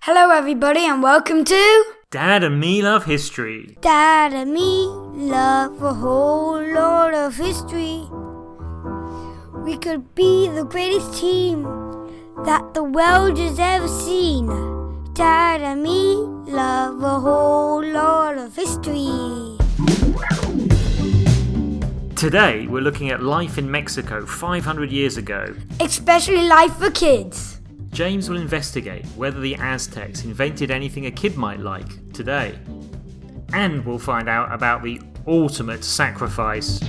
Hello everybody and welcome to Dad and Me Love History. Dad and me love a whole lot of history. We could be the greatest team that the world has ever seen. Dad and me love a whole lot of history. Today we're looking at life in Mexico 500 years ago. Especially life for kids. James will investigate whether the Aztecs invented anything a kid might like today. And we'll find out about the ultimate sacrifice.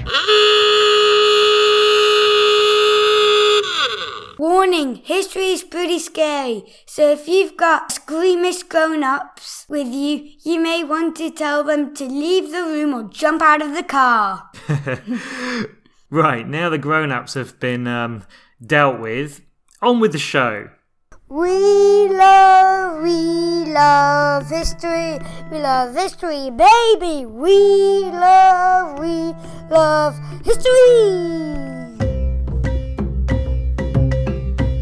Warning, history is pretty scary, so if you've got squeamish grown-ups with you, you may want to tell them to leave the room or jump out of the car. Right, now the grown-ups have been dealt with, on with the show. We love history, baby. We love history.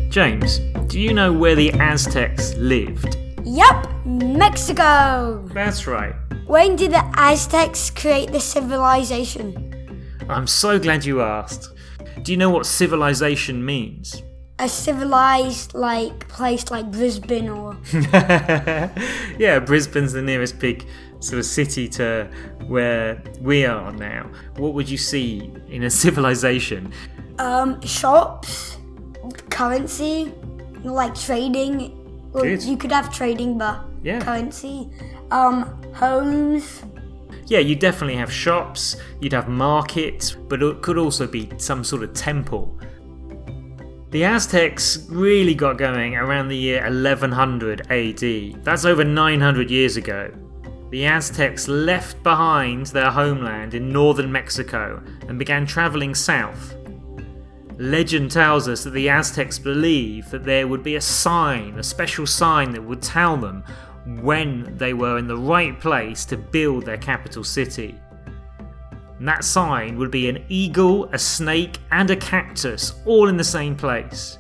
James, do you know where the Aztecs lived? Yup, Mexico. That's right. When did the Aztecs create the civilization? I'm so glad you asked. Do you know what civilization means? A civilized place like Brisbane or... Yeah, Brisbane's the nearest big sort of city to where we are now. What would you see in a civilization? Shops, currency, like trading. Well, Good. you could have trading, but Yeah. currency. Homes. Yeah, you definitely have shops, you'd have markets, but it could also be some sort of temple. The Aztecs really got going around the year 1100 AD. That's over 900 years ago. The Aztecs left behind their homeland in northern Mexico and began travelling south. Legend tells us that the Aztecs believed that there would be a special sign that would tell them when they were in the right place to build their capital city. And that sign would be an eagle, a snake, and a cactus, all in the same place.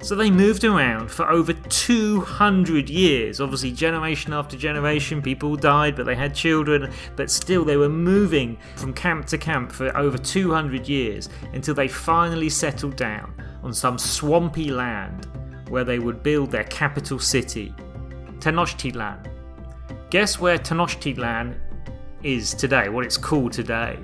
So they moved around for over 200 years. Obviously, generation after generation, people died, but they had children. But still, they were moving from camp to camp for over 200 years until they finally settled down on some swampy land where they would build their capital city, Tenochtitlan. Guess where Tenochtitlan is today, what it's called today?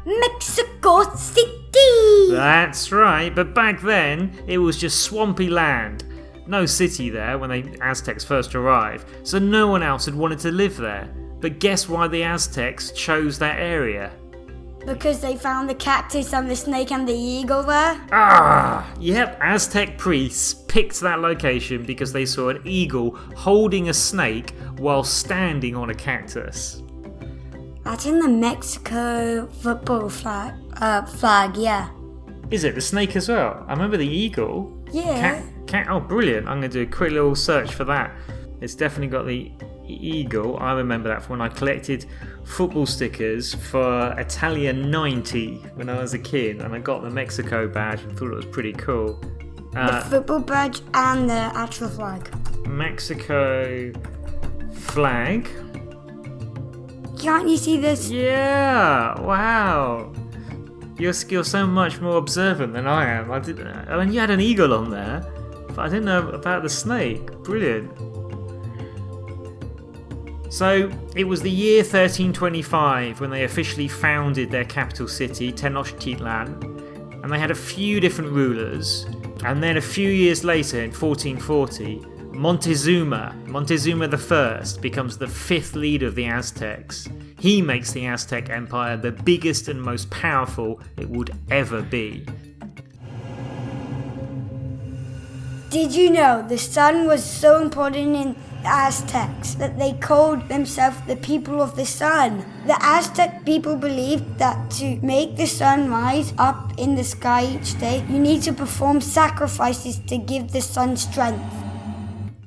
Mexico City! That's right, but back then it was just swampy land. No city there when the Aztecs first arrived, so no one else had wanted to live there. But guess why the Aztecs chose that area? Because they found the cactus and the snake and the eagle there? Yep, Aztec priests picked that location because they saw an eagle holding a snake while standing on a cactus. That's in the Mexico football flag, yeah. Is it the snake as well? I remember the eagle. Yeah. Oh, brilliant. I'm going to do a quick little search for that. It's definitely got the eagle. I remember that from when I collected football stickers for Italian 90 when I was a kid, and I got the Mexico badge and thought it was pretty cool. The football badge and the actual flag. Mexico flag. Can't you see this? Yeah, wow. You're so much more observant than I am. I mean, you had an eagle on there, but I didn't know about the snake. Brilliant. So, it was the year 1325 when they officially founded their capital city, Tenochtitlan, and they had a few different rulers. And then a few years later, in 1440, Montezuma I becomes the 5th leader of the Aztecs. He makes the Aztec Empire the biggest and most powerful it would ever be. Did you know the sun was so important in the Aztecs that they called themselves the people of the sun? The Aztec people believed that to make the sun rise up in the sky each day, you need to perform sacrifices to give the sun strength.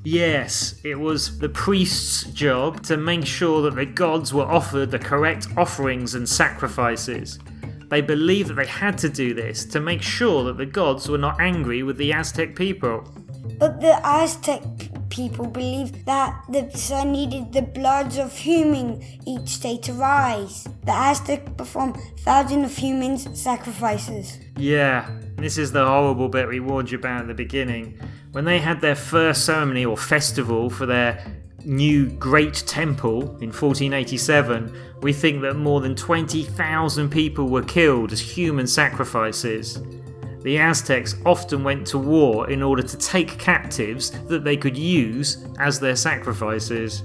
Yes, it was the priest's job to make sure that the gods were offered the correct offerings and sacrifices. They believed that they had to do this to make sure that the gods were not angry with the Aztec people. But the Aztec people believed that the sun needed the bloods of humans each day to rise. The Aztecs performed thousands of human sacrifices. Yeah, this is the horrible bit we warned you about at the beginning. When they had their first ceremony or festival for their new Great Temple in 1487, we think that more than 20,000 people were killed as human sacrifices. The Aztecs often went to war in order to take captives that they could use as their sacrifices.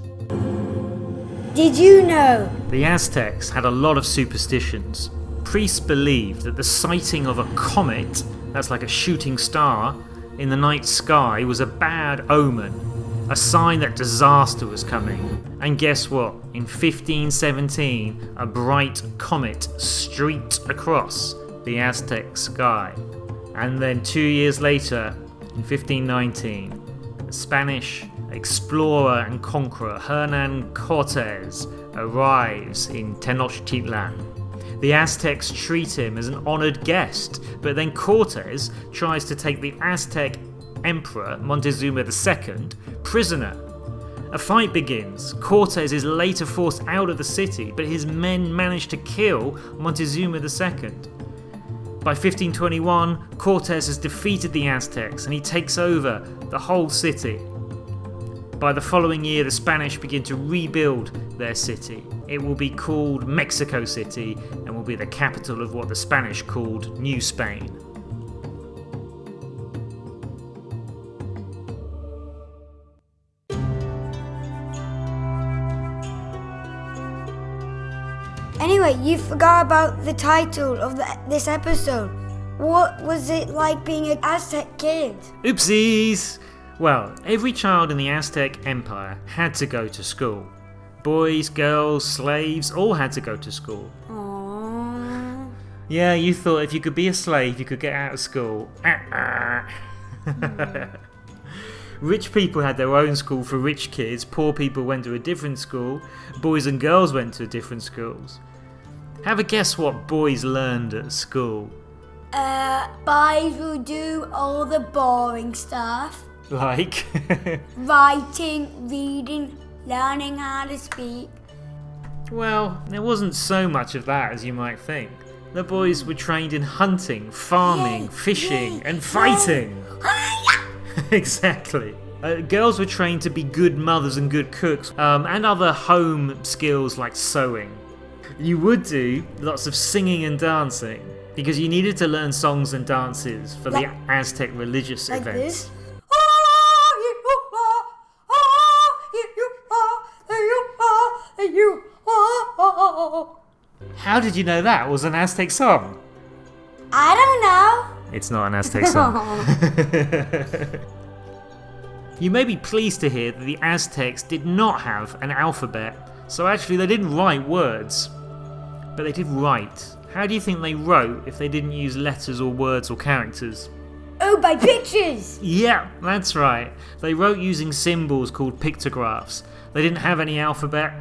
Did you know? The Aztecs had a lot of superstitions. Priests believed that the sighting of a comet, that's like a shooting star, in the night sky was a bad omen, a sign that disaster was coming. And guess what? In 1517, a bright comet streaked across the Aztec sky. And then 2 years later, in 1519, the Spanish explorer and conqueror Hernan Cortes arrives in Tenochtitlan. The Aztecs treat him as an honoured guest, but then Cortes tries to take the Aztec Emperor Montezuma II prisoner. A fight begins. Cortes is later forced out of the city, but his men manage to kill Montezuma II. By 1521, Cortes has defeated the Aztecs and he takes over the whole city. By the following year, the Spanish begin to rebuild their city. It will be called Mexico City and will be the capital of what the Spanish called New Spain. Anyway, you forgot about the title of this episode. What was it like being an Aztec kid? Oopsies! Well, every child in the Aztec Empire had to go to school. Boys, girls, slaves, all had to go to school. Aww. Yeah, you thought if you could be a slave, you could get out of school. Rich people had their own school for rich kids, poor people went to a different school, boys and girls went to different schools. Have a guess what boys learned at school. Boys will do all the boring stuff. Like? Writing, reading, learning how to speak. Well, there wasn't so much of that as you might think. The boys were trained in hunting, farming, fishing, and fighting. Exactly. Girls were trained to be good mothers and good cooks, and other home skills like sewing. You would do lots of singing and dancing, because you needed to learn songs and dances for the Aztec religious Like events. this? How did you know that was an Aztec song? I don't know. It's not an Aztec song. You may be pleased to hear that the Aztecs did not have an alphabet, so actually they didn't write words, but they did write. How do you think they wrote if they didn't use letters or words or characters? Oh, by pictures! Yeah, that's right. They wrote using symbols called pictographs. They didn't have any alphabet,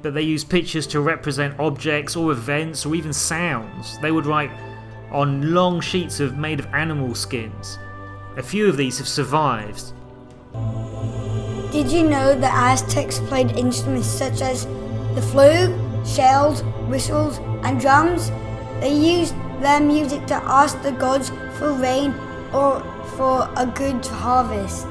but they used pictures to represent objects or events or even sounds. They would write on long sheets made of animal skins. A few of these have survived. Did you know the Aztecs played instruments such as the flute, shells, whistles, and drums? They used their music to ask the gods for rain or for a good harvest.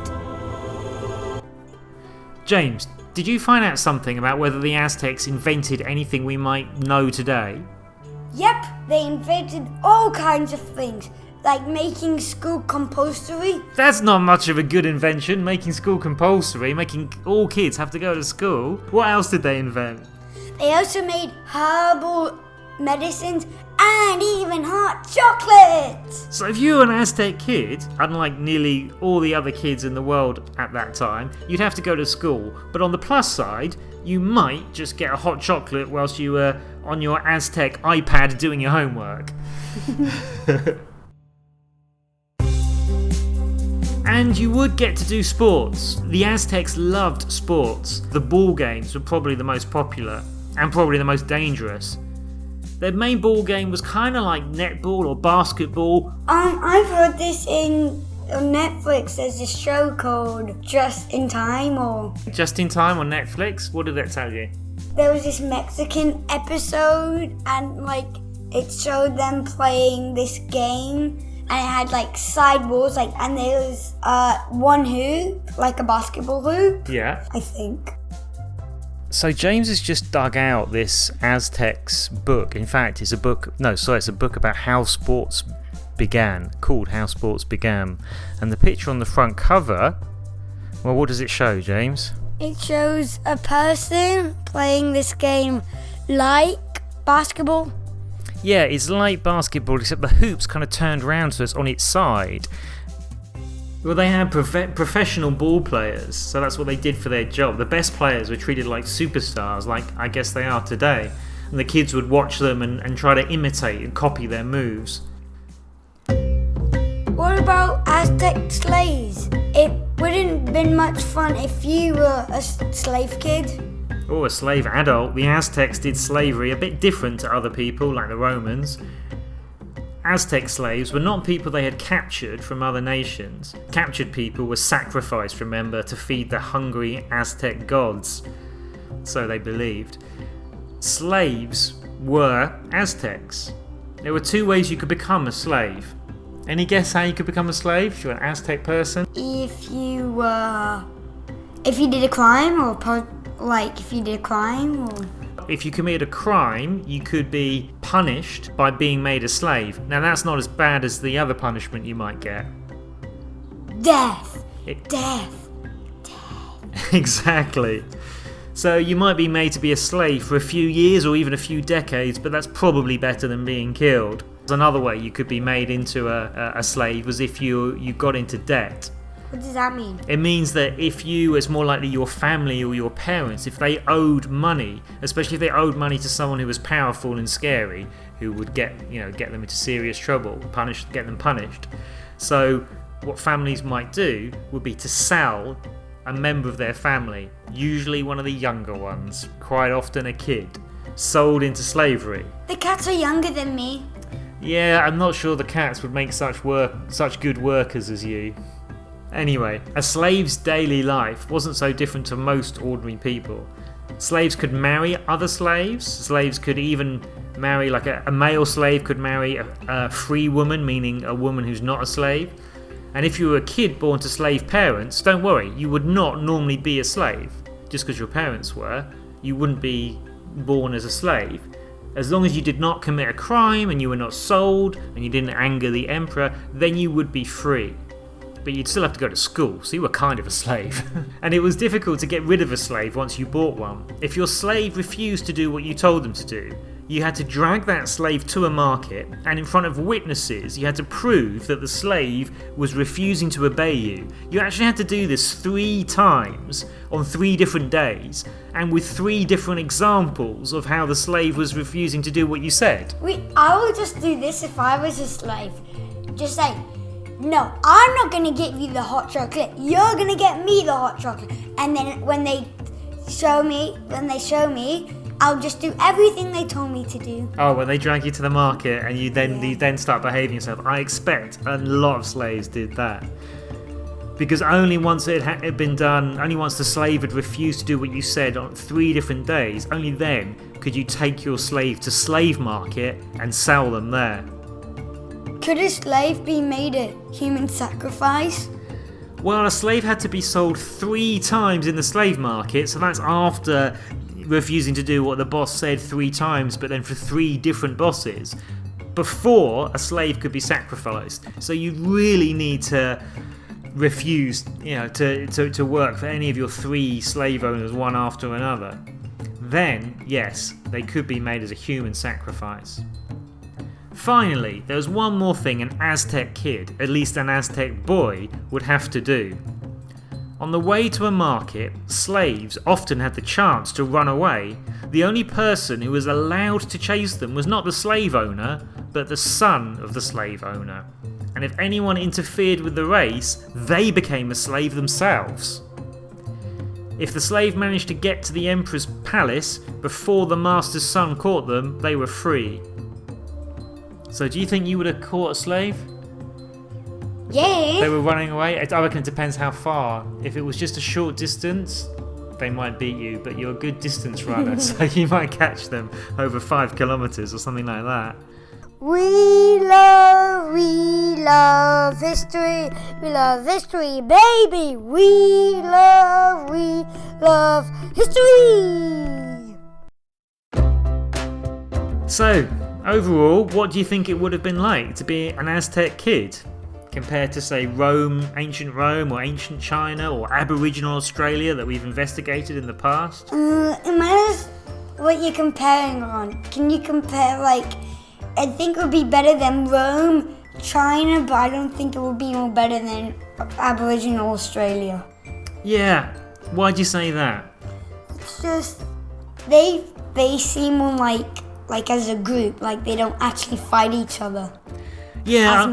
James, did you find out something about whether the Aztecs invented anything we might know today? Yep, they invented all kinds of things, like making school compulsory. That's not much of a good invention, making school compulsory, making all kids have to go to school. What else did they invent? They also made herbal medicines and even hot chocolate. So if you were an Aztec kid, unlike nearly all the other kids in the world at that time, you'd have to go to school. But on the plus side, you might just get a hot chocolate whilst you were on your Aztec iPad doing your homework. And you would get to do sports. The Aztecs loved sports. The ball games were probably the most popular and probably the most dangerous. Their main ball game was kind of like netball or basketball. I've heard this in on Netflix there's this show called Just in Time, or Just in Time on Netflix? What did that tell you? there was this Mexican episode and like it showed them playing this game and it had like side walls like and there was one hoop, like a basketball hoop. Yeah. I think. So James has just dug out this Aztecs book. In fact, it's a book about how sports began, called How Sports Began. And the picture on the front cover, well, what does it show, James? It shows a person playing this game like basketball. Yeah, it's like basketball, except the hoop's kind of turned around so it's on its side. Well, they had professional ball players, so that's what they did for their job. The best players were treated like superstars, like I guess they are today. And the kids would watch them and try to imitate and copy their moves. What about Aztec slaves? It wouldn't have been much fun if you were a slave kid. Or a slave adult. The Aztecs did slavery a bit different to other people, like the Romans. Aztec slaves were not people they had captured from other nations. Captured people were sacrificed, remember, to feed the hungry Aztec gods. So they believed. Slaves were Aztecs. There were two ways you could become a slave. Any guess how you could become a slave if you're an Aztec person? If you did a crime, or if you did a crime, or If you committed a crime, you could be punished by being made a slave. Now that's not as bad as the other punishment you might get. death. Exactly. So you might be made to be a slave for a few years or even a few decades, but that's probably better than being killed. Another way you could be made into a slave was if you got into debt. What does that mean? It means that if you, it's more likely your family or your parents, if they owed money, especially if they owed money to someone who was powerful and scary, who would get them into serious trouble, get them punished. So what families might do would be to sell a member of their family, usually one of the younger ones, quite often a kid, sold into slavery. The cats are younger than me. Yeah, I'm not sure the cats would make such good workers as you. Anyway, a slave's daily life wasn't so different to most ordinary people. Slaves could marry other slaves. Slaves could even marry, like a male slave could marry a free woman, meaning a woman who's not a slave. And if you were a kid born to slave parents, don't worry, you would not normally be a slave. Just because your parents were, you wouldn't be born as a slave. As long as you did not commit a crime and you were not sold and you didn't anger the emperor, then you would be free. But you'd still have to go to school, so you were kind of a slave. And it was difficult to get rid of a slave once you bought one. If your slave refused to do what you told them to do, you had to drag that slave to a market, and in front of witnesses, you had to prove that the slave was refusing to obey you. You actually had to do this 3 times on 3 different days, and with 3 different examples of how the slave was refusing to do what you said. I would just do this if I was a slave. Just say, no, I'm not going to give you the hot chocolate. You're going to get me the hot chocolate. And then when they show me, I'll just do everything they told me to do. Oh, when they drag you to the market and you then start behaving yourself. I expect a lot of slaves did that. Because only once it had been done, only once the slave had refused to do what you said on 3 different days, only then could you take your slave to slave market and sell them there. Could a slave be made a human sacrifice? Well, a slave had to be sold 3 times in the slave market, so that's after refusing to do what the boss said 3 times, but then for 3 different bosses, before a slave could be sacrificed. So you really need to refuse, to work for any of your 3 slave owners one after another. Then, yes, they could be made as a human sacrifice. Finally, there was one more thing an Aztec kid, at least an Aztec boy, would have to do. On the way to a market, slaves often had the chance to run away. The only person who was allowed to chase them was not the slave owner, but the son of the slave owner. And if anyone interfered with the race, they became a slave themselves. If the slave managed to get to the emperor's palace before the master's son caught them, they were free. So do you think you would have caught a slave? Yeah. They were running away? I reckon it depends how far. If it was just a short distance, they might beat you, but you're a good distance runner, so you might catch them over 5 kilometers or something like that. We love history. We love history, baby. We love history. So, overall, what do you think it would have been like to be an Aztec kid? Compared to, say, Rome, ancient Rome, or ancient China, or Aboriginal Australia that we've investigated in the past? It matters what you're comparing on. Can you compare, like, I think it would be better than Rome, China, but I don't think it would be more better than Aboriginal Australia. Yeah, why'd you say that? It's just, they seem more like as a group, like they don't actually fight each other. Yeah,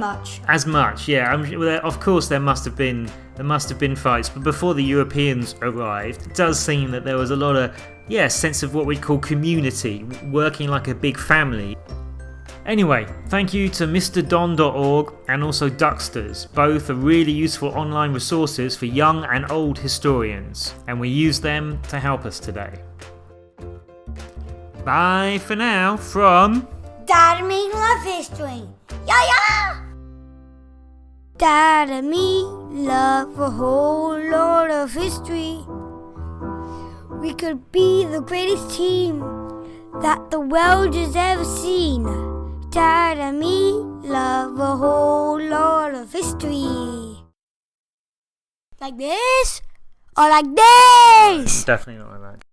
As much, yeah. Of course, there must have been fights, but before the Europeans arrived, it does seem that there was a lot of sense of what we'd call community, working like a big family. Anyway, thank you to MrDon.org and also Ducksters. Both are really useful online resources for young and old historians, and we use them to help us today. Bye for now from Dad and me love history. Yeah! Dad and me love a whole lot of history. We could be the greatest team that the world has ever seen. Dad and me love a whole lot of history. Like this? Or like this? Definitely not like that.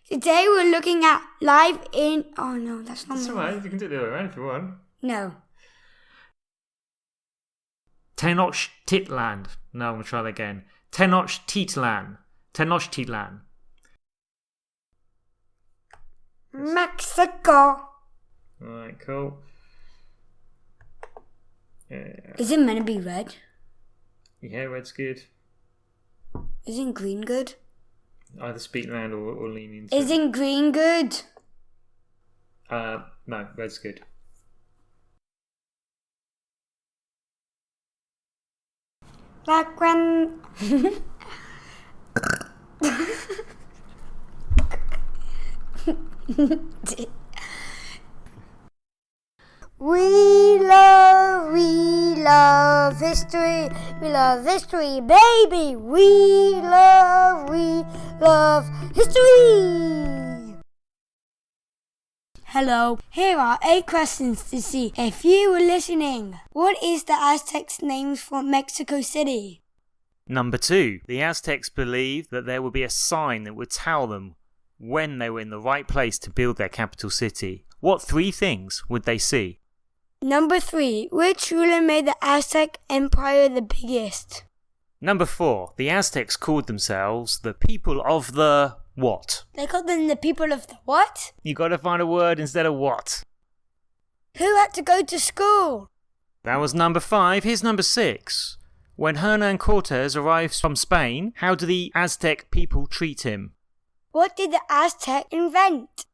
Today we're looking at live in... Oh no, that's not... That's alright, you can do it the other way around if you want. No. Tenochtitlan. No, I'm going to try that again. Tenochtitlan. Tenochtitlan. Mexico. Alright, cool. Is it meant to be red? Yeah, red's good. Isn't green good? Either speak loud or lean into Isn't green good? No, red's good. Like when... We love history. We love history, baby. We love history. Hello. Here are 8 questions to see if you were listening. What is the Aztecs' name for Mexico City? Number 2. The Aztecs believed that there would be a sign that would tell them when they were in the right place to build their capital city. What 3 things would they see? Number 3. Which ruler made the Aztec Empire the biggest? Number 4. The Aztecs called themselves the people of the what? They called them the people of the what? You gotta find a word instead of what. Who had to go to school? That was number 5. Here's number 6. When Hernan Cortes arrives from Spain, how do the Aztec people treat him? What did the Aztec invent?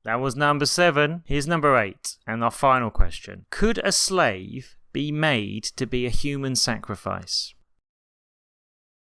That was number 7. Here's number 8. And our final question. Could a slave be made to be a human sacrifice?